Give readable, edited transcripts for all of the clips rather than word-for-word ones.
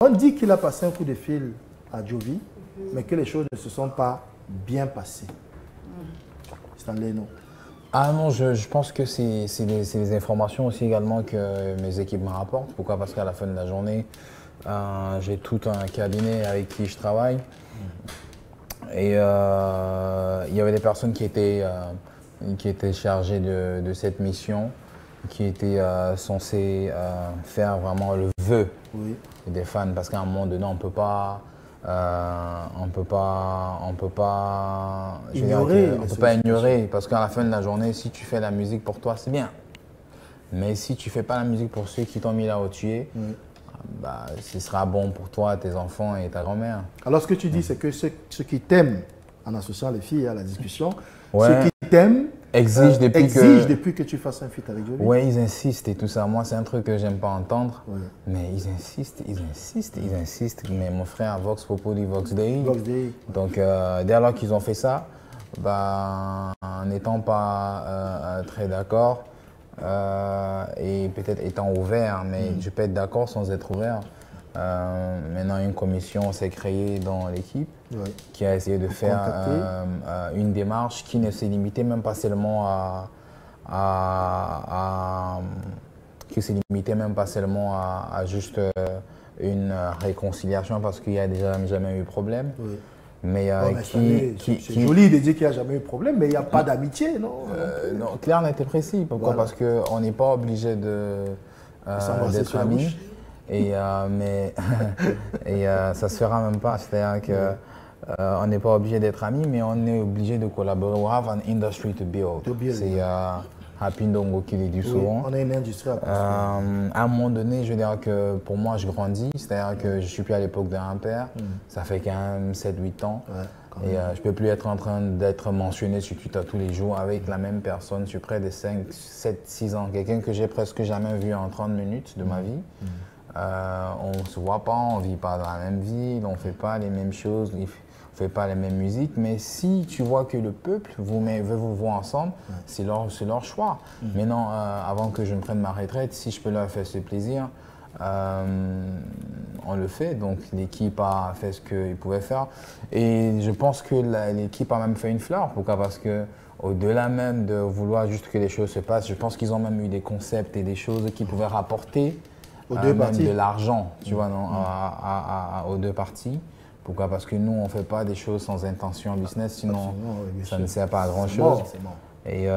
On dit qu'il a passé un coup de fil à Jovi, mais que les choses ne se sont pas bien passées. Stanley, non? Ah non, je pense que c'est des informations aussi également que mes équipes me rapportent. Pourquoi? Parce qu'à la fin de la journée, j'ai tout un cabinet avec qui je travaille. Et il y avait des personnes qui étaient chargées de cette mission, qui étaient censées faire vraiment le vœu des fans. Parce qu'à un moment donné, on peut pas ignorer, parce qu'à la fin de la journée, si tu fais la musique pour toi, c'est bien. Mais si tu fais pas la musique pour ceux qui t'ont mis là où tu es, bah, ce sera bon pour toi, tes enfants et ta grand-mère. Alors ce que tu dis, c'est que ceux qui t'aiment, en associant les filles à la discussion, ceux qui t'aiment exigent depuis que tu fasses un feat avec Jovi. Oui, ils insistent et tout ça. Moi, c'est un truc que j'aime pas entendre. Mais ils insistent. Mais mon frère, Vox Populi, Vox Dei. Donc, dès lors qu'ils ont fait ça, bah, en n'étant pas très d'accord et peut-être étant ouvert, mais je peux être d'accord sans être ouvert. Maintenant, une commission s'est créée dans l'équipe qui a essayé de faire une démarche qui ne s'est limitée même pas seulement à juste une réconciliation parce qu'il n'y a déjà jamais eu de problème. Mais c'est joli de dire qu'il n'y a jamais eu de problème, mais il n'y a pas d'amitié, non? Non, clair, net et précis. Pourquoi? Parce qu'on n'est pas obligé d'être amis. Et ça se fera même pas, c'est-à-dire qu'on n'est pas obligé d'être amis, mais on est obligé de collaborer. We have an industry to build. C'est Happy Ndongo qui le dit souvent. On a une industrie à construire. À un moment donné, je veux dire que pour moi, je grandis, c'est-à-dire que je ne suis plus à l'époque d'un père, ça fait quand même 7-8 ans. Et je ne peux plus être en train d'être mentionné sur Twitter tous les jours avec la même personne sur près de 5, 7, 6 ans. Quelqu'un que j'ai presque jamais vu en 30 minutes de ma vie. On ne se voit pas, on ne vit pas dans la même ville, on ne fait pas les mêmes choses, on ne fait pas les mêmes musiques. Mais si tu vois que le peuple veut vous voir ensemble, c'est leur choix. Maintenant, avant que je ne prenne ma retraite, si je peux leur faire ce plaisir, on le fait. Donc l'équipe a fait ce qu'il pouvait faire. Et je pense que l'équipe a même fait une fleur. Pourquoi? Parce que au-delà même de vouloir juste que les choses se passent, je pense qu'ils ont même eu des concepts et des choses qui pouvaient rapporter même de l'argent, tu vois, non, aux deux parties. Pourquoi? Parce que nous, on ne fait pas des choses sans intention en business, sinon ça ne sert pas à grand-chose. Et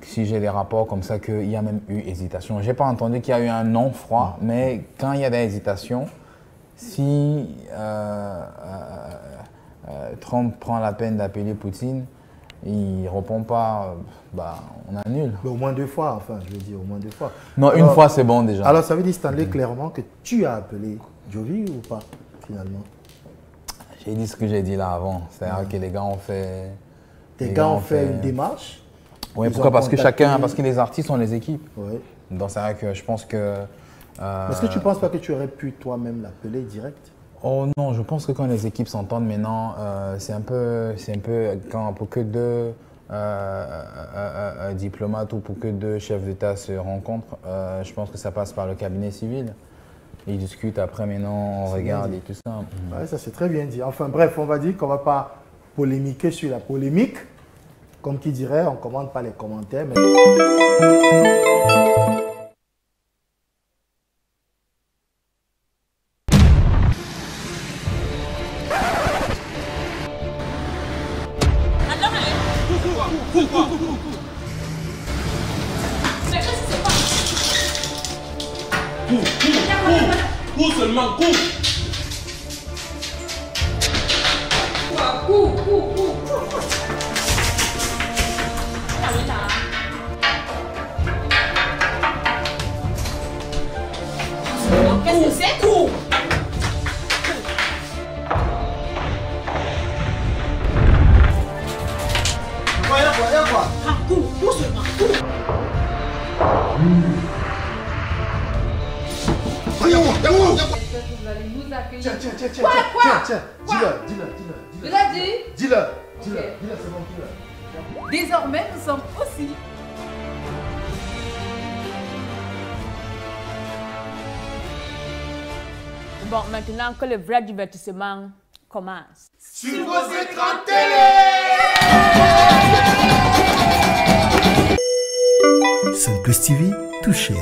si j'ai des rapports comme ça, qu'il y a même eu hésitation. Je n'ai pas entendu qu'il y a eu un non froid, mais quand il y a des hésitations, si Trump prend la peine d'appeler Poutine, il ne répond pas, bah, on annule. Mais au moins 2 fois, enfin, je veux dire, au moins 2 fois. Non, alors, une fois, c'est bon déjà. Alors, ça veut dire, Stanley, clairement que tu as appelé Jovi ou pas, finalement? J'ai dit ce que j'ai dit là avant. C'est-à-dire que les gars ont fait... Les gars ont fait une démarche? Oui, pourquoi? Parce que les artistes ont les équipes. Donc, c'est vrai que je pense que... Est-ce que tu ne penses pas que tu aurais pu toi-même l'appeler direct? Oh non, je pense que quand les équipes s'entendent maintenant, c'est un peu quand pour que 2 diplomates ou pour que 2 chefs d'État se rencontrent, je pense que ça passe par le cabinet civil. Ils discutent après, maintenant on regarde et tout ça. Ouais, ça c'est très bien dit. Enfin bref, on va dire qu'on ne va pas polémiquer sur la polémique. Comme qui dirait, on ne commande pas les commentaires. Mais... Cours seulement, cours. Qu'est-ce que c'est? Cours. Quoi? Ah, cours seulement, cours. Tiens, dis-le. Tu l'as dit? Dis-le, c'est bon, dis-le. Désormais, nous sommes aussi Bon, maintenant que le vrai divertissement commence. Sur vos écrans télé! Sun Plus TV, touché.